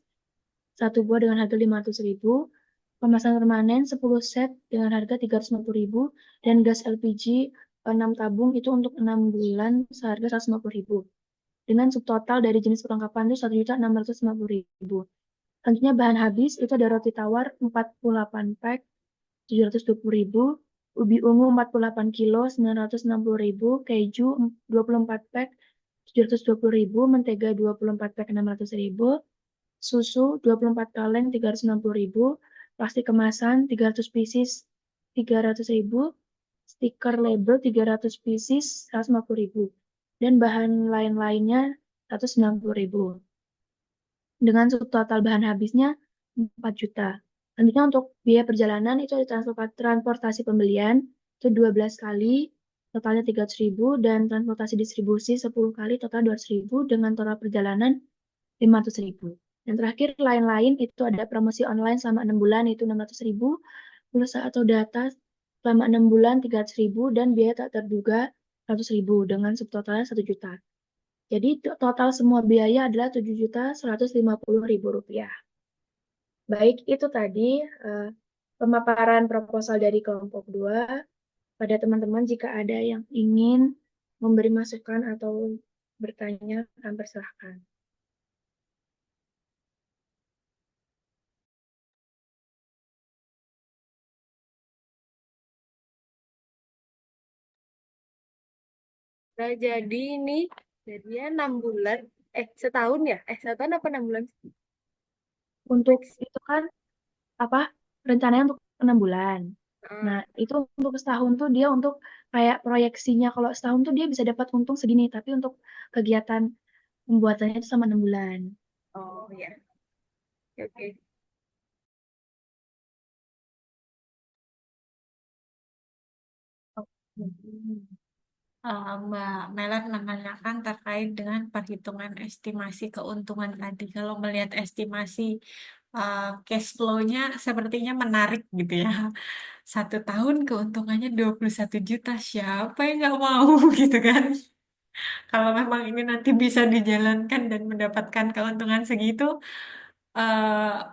1 buah dengan harga 500.000, pemasangan permanen 10 set dengan harga 350.000, dan gas LPG 6 tabung itu untuk 6 bulan seharga 150.000. Dengan subtotal dari jenis perlengkapan itu 1.650.000. Selanjutnya bahan habis itu ada roti tawar 48 pack 720.000, ubi ungu 48 kilo 960.000, keju 24 pack 720.000, mentega 24 pack 600.000, susu 24 kaleng 360.000, plastik kemasan 300 pieces 300.000, stiker label 300 pieces 150.000, dan bahan lain-lainnya 190.000. Dengan subtotal bahan habisnya 4 juta. Selanjutnya untuk biaya perjalanan itu ada transportasi pembelian itu 12 kali, totalnya 300.000, dan transportasi distribusi 10 kali, total 200.000, dengan total perjalanan 500.000. Dan terakhir lain-lain itu ada promosi online selama 6 bulan itu 600.000, pulsa atau data selama 6 bulan 300.000, dan biaya tak terduga 100.000 dengan subtotalnya 1 juta. Jadi total semua biaya adalah 7.150.000 rupiah. Baik, itu tadi pemaparan proposal dari kelompok 2. Pada teman-teman jika ada yang ingin memberi masukan atau bertanya, kami persilahkan. Nah, jadi ini jadinya 6 bulan, setahun ya? Setahun apa 6 bulan? Untuk itu kan apa rencananya untuk 6 bulan. Nah, Ah, itu untuk setahun tuh dia untuk kayak proyeksinya kalau setahun tuh dia bisa dapat untung segini, tapi untuk kegiatan pembuatannya itu sama 6 bulan. oh ya, oke. Oke. Mbak Melan menanyakan terkait dengan perhitungan estimasi keuntungan tadi. Kalau melihat estimasi cash flow-nya sepertinya menarik gitu ya. 1 tahun keuntungannya 21 juta. Siapa yang nggak mau gitu kan? Kalau memang ini nanti bisa dijalankan dan mendapatkan keuntungan segitu,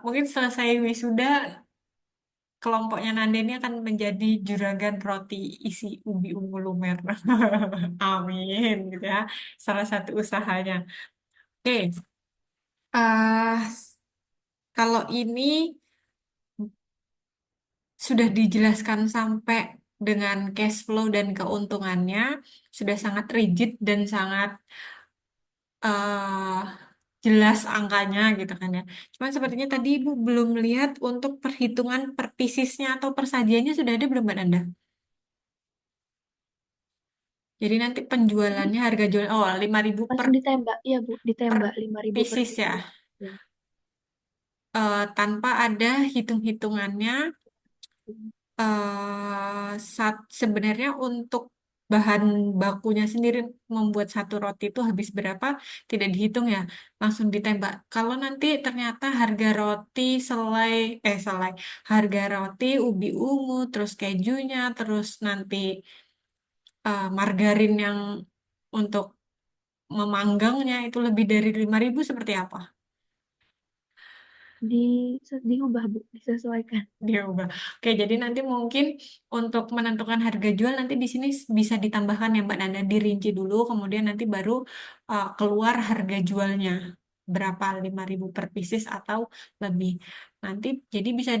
mungkin selesai wisuda kelompoknya Nanda ini akan menjadi juragan roti isi ubi ungu lumer. Amin, gitu ya. Salah satu usahanya. Oke, kalau ini sudah dijelaskan sampai dengan cash flow dan keuntungannya, sudah sangat rigid dan sangat eh, jelas angkanya gitu kan ya. Cuman sepertinya tadi Ibu belum lihat untuk perhitungan per piecesnya atau persajiannya sudah ada belum Mbak Nanda? Jadi nanti Jadi penjualannya harga jual 5.000 per langsung ditembak, iya Bu, per ditembak 5.000 per pieces ya. pieces. Ya. Tanpa ada hitung-hitungannya sebenarnya untuk bahan bakunya sendiri membuat satu roti itu habis berapa tidak dihitung ya, langsung ditembak. Kalau nanti ternyata harga roti selai harga roti ubi ungu terus kejunya terus nanti margarin yang untuk memanggangnya itu lebih dari 5.000 seperti apa? Di, diubah Bu, disesuaikan. Diubah. Oke, jadi nanti mungkin untuk menentukan harga jual nanti di sini bisa ditambahkan ya Mbak Nanda, dirinci dulu, kemudian nanti baru keluar harga jualnya berapa 5.000 per pieces atau lebih. Nanti jadi bisa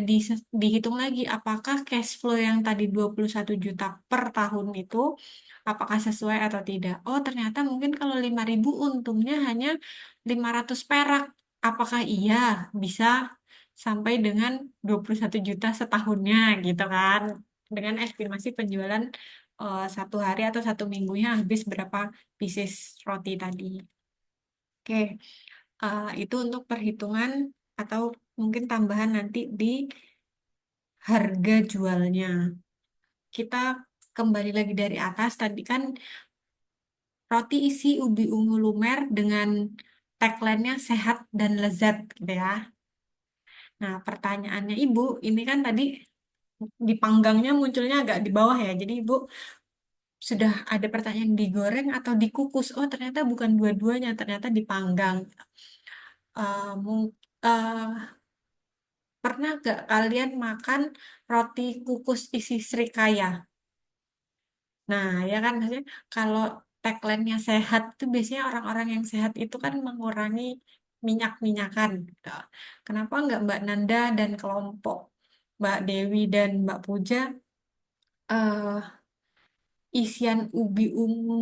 dihitung lagi apakah cash flow yang tadi 21 juta per tahun itu apakah sesuai atau tidak. Oh, ternyata mungkin kalau 5.000 untungnya hanya 500 perak. Apakah iya bisa sampai dengan 21 juta setahunnya gitu kan. Dengan estimasi penjualan 1 hari atau 1 minggunya habis berapa pieces roti tadi. Oke, itu untuk perhitungan atau mungkin tambahan nanti di harga jualnya. Kita kembali lagi dari atas, tadi kan roti isi ubi ungu lumer dengan tagline-nya sehat dan lezat gitu ya. Nah, pertanyaannya Ibu, ini kan tadi dipanggangnya munculnya agak di bawah ya. Jadi Ibu sudah ada pertanyaan digoreng atau dikukus. Oh, ternyata bukan dua-duanya, ternyata dipanggang. Mungkin pernah gak kalian makan roti kukus isi srikaya? Nah, ya kan maksudnya kalau tagline-nya sehat itu biasanya orang-orang yang sehat itu kan mengurangi minyak-minyakan gitu. Kenapa nggak Mbak Nanda dan kelompok Mbak Dewi dan Mbak Puja eh isian ubi ungu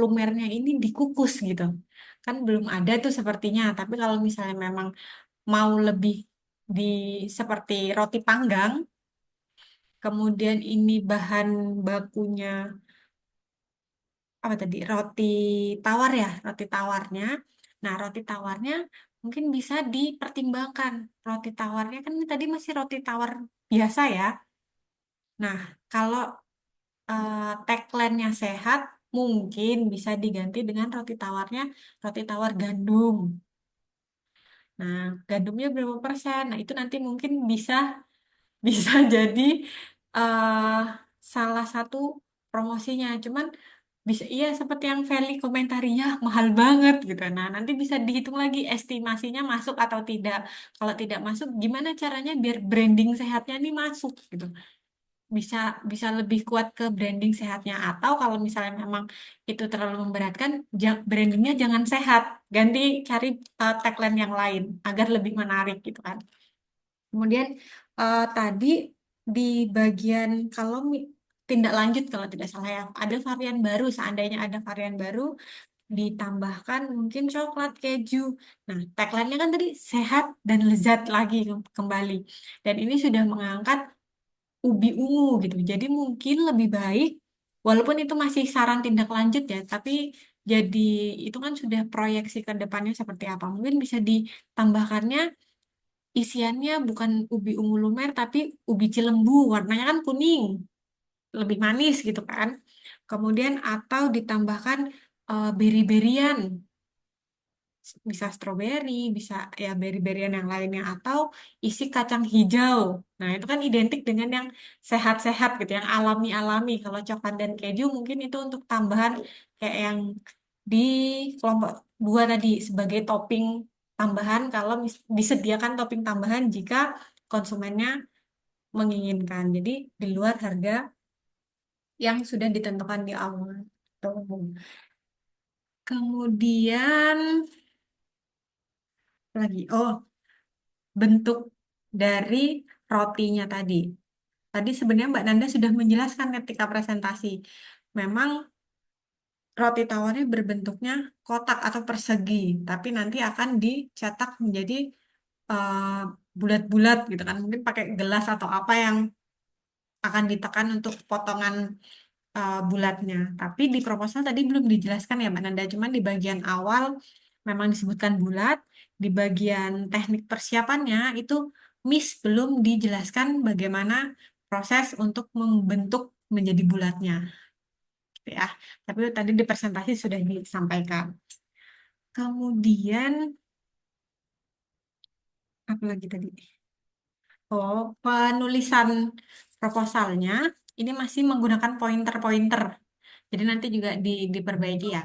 lumernya ini dikukus gitu? Kan belum ada tuh sepertinya. Tapi kalau misalnya memang mau lebih di seperti roti panggang, kemudian ini bahan bakunya apa tadi roti tawar ya roti tawarnya. Nah roti tawarnya mungkin bisa dipertimbangkan. Roti tawarnya kan ini tadi masih roti tawar biasa ya. Nah kalau tagline-nya sehat mungkin bisa diganti dengan roti tawarnya roti tawar gandum. Nah gandumnya berapa persen? Nah itu nanti mungkin bisa bisa jadi eh salah satu promosinya. Cuman bisa iya seperti yang Feli komentari ya mahal banget gitu. Nah, nanti bisa dihitung lagi estimasinya masuk atau tidak. Kalau tidak masuk, gimana caranya biar branding sehatnya nih masuk gitu. Bisa bisa lebih kuat ke branding sehatnya atau kalau misalnya memang itu terlalu memberatkan, brandingnya jangan sehat, ganti cari tagline yang lain agar lebih menarik gitu kan. Kemudian tadi di bagian kalau tindak lanjut kalau tidak salah ya, ada varian baru. Seandainya ada varian baru, ditambahkan mungkin coklat keju. Nah, tagline-nya kan tadi sehat dan lezat lagi kembali. Dan ini sudah mengangkat ubi ungu gitu. Jadi mungkin lebih baik, walaupun itu masih saran tindak lanjut ya, tapi jadi itu kan sudah proyeksi ke depannya seperti apa. Mungkin bisa ditambahkannya isiannya bukan ubi ungu lumer tapi ubi cilembu warnanya kan kuning lebih manis gitu kan kemudian atau ditambahkan beri-berian bisa stroberi bisa ya beri-berian yang lainnya atau isi kacang hijau nah itu kan identik dengan yang sehat-sehat gitu yang alami-alami kalau coklat dan keju mungkin itu untuk tambahan kayak yang di kelompok dua tadi sebagai topping tambahan kalau disediakan topping tambahan jika konsumennya menginginkan. Jadi di luar harga yang sudah ditentukan di awal. Tuh. Kemudian lagi, bentuk dari rotinya tadi. Tadi sebenarnya Mbak Nanda sudah menjelaskan ketika presentasi. Memang roti tawarnya berbentuknya kotak atau persegi, tapi nanti akan dicetak menjadi eh, bulat-bulat gitu kan. Mungkin pakai gelas atau apa yang akan ditekan untuk potongan bulatnya. Tapi di proposal tadi belum dijelaskan ya Mbak Nanda, cuman di bagian awal memang disebutkan bulat, di bagian teknik persiapannya itu Miss belum dijelaskan bagaimana proses untuk membentuk menjadi bulatnya, gitu ya. Tapi tadi di presentasi sudah disampaikan. Kemudian apa lagi tadi? Oh, penulisan proposalnya ini masih menggunakan pointer-pointer. Jadi nanti juga diperbaiki ya.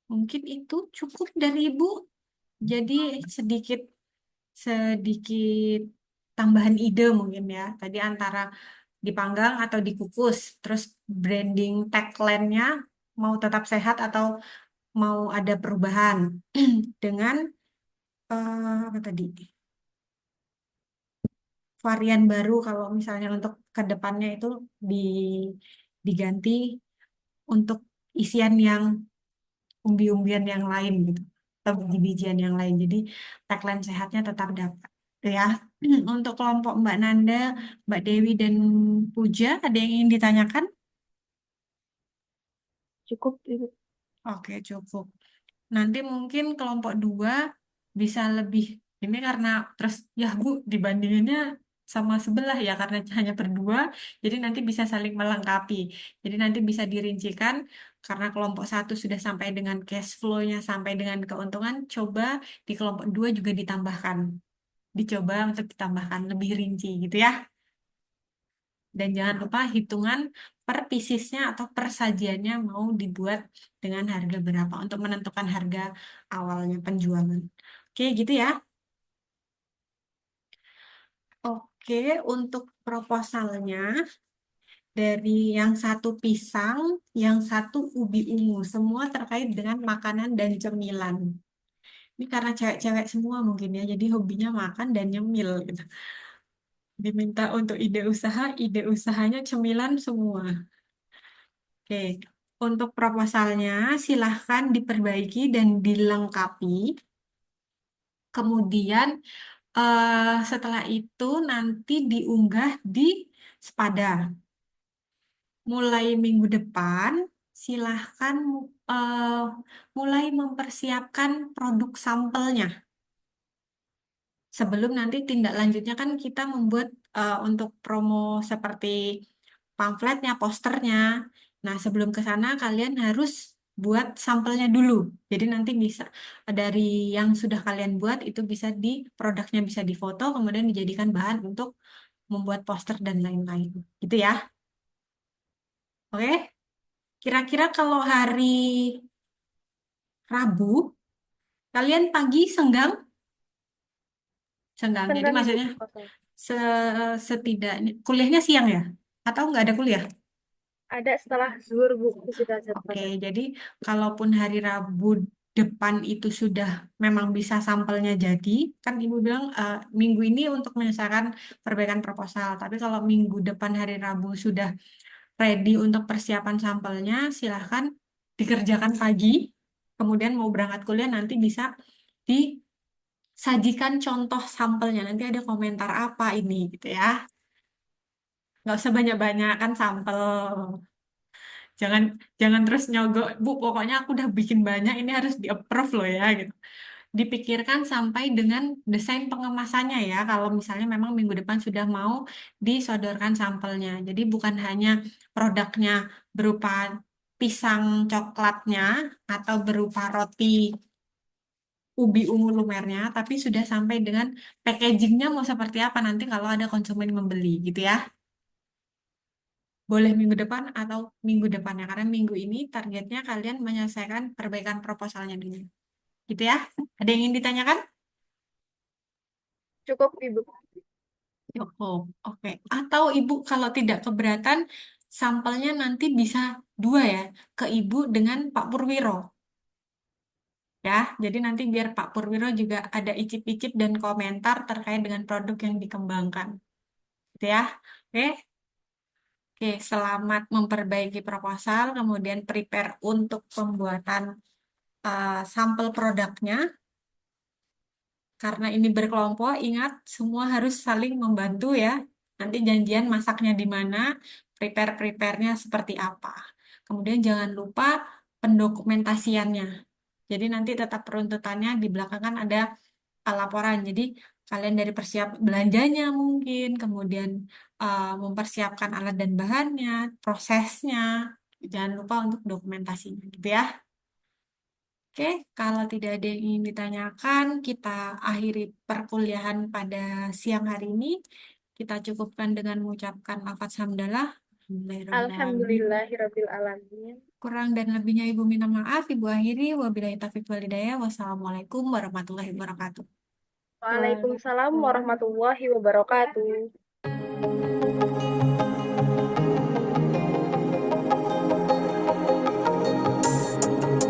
Mungkin itu cukup dari Ibu. Jadi sedikit sedikit tambahan ide mungkin ya. Tadi antara dipanggang atau dikukus. Terus branding tagline-nya mau tetap sehat atau mau ada perubahan dengan apa tadi? Varian baru kalau misalnya untuk ke depannya itu di diganti untuk isian yang umbi-umbian yang lain gitu atau biji-bijian yang lain jadi tagline sehatnya tetap dapat ya untuk kelompok Mbak Nanda, Mbak Dewi dan Puja ada yang ingin ditanyakan? Cukup, Ibu. Oke cukup nanti mungkin kelompok dua bisa lebih Ini karena terus ya Bu dibandinginnya sama sebelah ya karena hanya berdua, jadi nanti bisa saling melengkapi. Jadi nanti bisa dirincikan karena kelompok satu sudah sampai dengan cash flow-nya sampai dengan keuntungan, coba di kelompok dua juga ditambahkan. Dicoba untuk ditambahkan lebih rinci gitu ya. Dan jangan lupa hitungan per piecesnya atau per sajiannya mau dibuat dengan harga berapa untuk menentukan harga awalnya penjualan. Oke, gitu ya. Oke, untuk proposalnya dari yang satu pisang, yang satu ubi ungu, semua terkait dengan makanan dan cemilan. Ini karena cewek-cewek semua mungkin ya, jadi hobinya makan dan nyemil gitu. Diminta untuk ide usahanya cemilan semua. Oke, untuk proposalnya silahkan diperbaiki dan dilengkapi. Kemudian setelah itu nanti diunggah di Sepada. Mulai minggu depan, silahkan eh, mulai mempersiapkan produk sampelnya. Sebelum nanti tindak lanjutnya kan kita membuat untuk promo seperti pamfletnya, posternya. Nah, sebelum ke sana kalian harus buat sampelnya dulu. Jadi nanti bisa dari yang sudah kalian buat itu bisa di produknya bisa difoto kemudian dijadikan bahan untuk membuat poster dan lain-lain. Gitu ya. Oke? Kira-kira kalau hari Rabu kalian pagi senggang? Senggang. Jadi Senggang Ibu, maksudnya kosong. se setidaknya kuliahnya siang ya? Atau nggak ada kuliah? Ada setelah zuhur Bu, sudah Oke, jadwalnya. jadi kalaupun hari Rabu depan itu sudah memang bisa sampelnya jadi, kan Ibu bilang minggu ini untuk menyelesaikan perbaikan proposal. Tapi kalau minggu depan hari Rabu sudah ready untuk persiapan sampelnya, silahkan dikerjakan pagi. Kemudian mau berangkat kuliah nanti bisa disajikan contoh sampelnya. Nanti ada komentar apa ini gitu ya. Nggak usah banyak-banyak kan sampel. Jangan jangan terus nyogok, Bu, pokoknya aku udah bikin banyak, ini harus di-approve loh ya gitu. Dipikirkan sampai dengan desain pengemasannya ya, kalau misalnya memang minggu depan sudah mau disodorkan sampelnya. Jadi bukan hanya produknya berupa pisang coklatnya atau berupa roti ubi ungu lumernya, tapi sudah sampai dengan packagingnya mau seperti apa nanti kalau ada konsumen membeli gitu ya. Boleh minggu depan atau minggu depannya, karena minggu ini targetnya kalian menyelesaikan perbaikan proposalnya dulu. Gitu ya. Ada yang ingin ditanyakan? Cukup Ibu. Oh, oke. Atau Ibu kalau tidak keberatan, sampelnya nanti bisa dua ya, ke Ibu dengan Pak Purwiro. Ya, jadi nanti biar Pak Purwiro juga ada icip-icip dan komentar terkait dengan produk yang dikembangkan. Gitu ya. Oke. Oke, selamat memperbaiki proposal, kemudian prepare untuk pembuatan sampel produknya. Karena ini berkelompok, ingat semua harus saling membantu ya. Nanti janjian masaknya di mana, prepare-prepare-nya seperti apa. Kemudian jangan lupa pendokumentasiannya. Jadi nanti tetap peruntutannya di belakang kan ada laporan. Jadi kalian dari persiap belanjanya mungkin, kemudian mempersiapkan alat dan bahannya, prosesnya. Jangan lupa untuk dokumentasinya gitu ya. Oke, kalau tidak ada yang ingin ditanyakan, kita akhiri perkuliahan pada siang hari ini. Kita cukupkan dengan mengucapkan lafaz hamdalah. Alhamdulillahirrahmanirrahim. Alhamdulillahirabbil alamin. Kurang dan lebihnya Ibu minta maaf. Ibu akhiri. Wabillahi taufiq wal hidayah. Wassalamualaikum warahmatullahi wabarakatuh. Waalaikumsalam warahmatullahi wabarakatuh.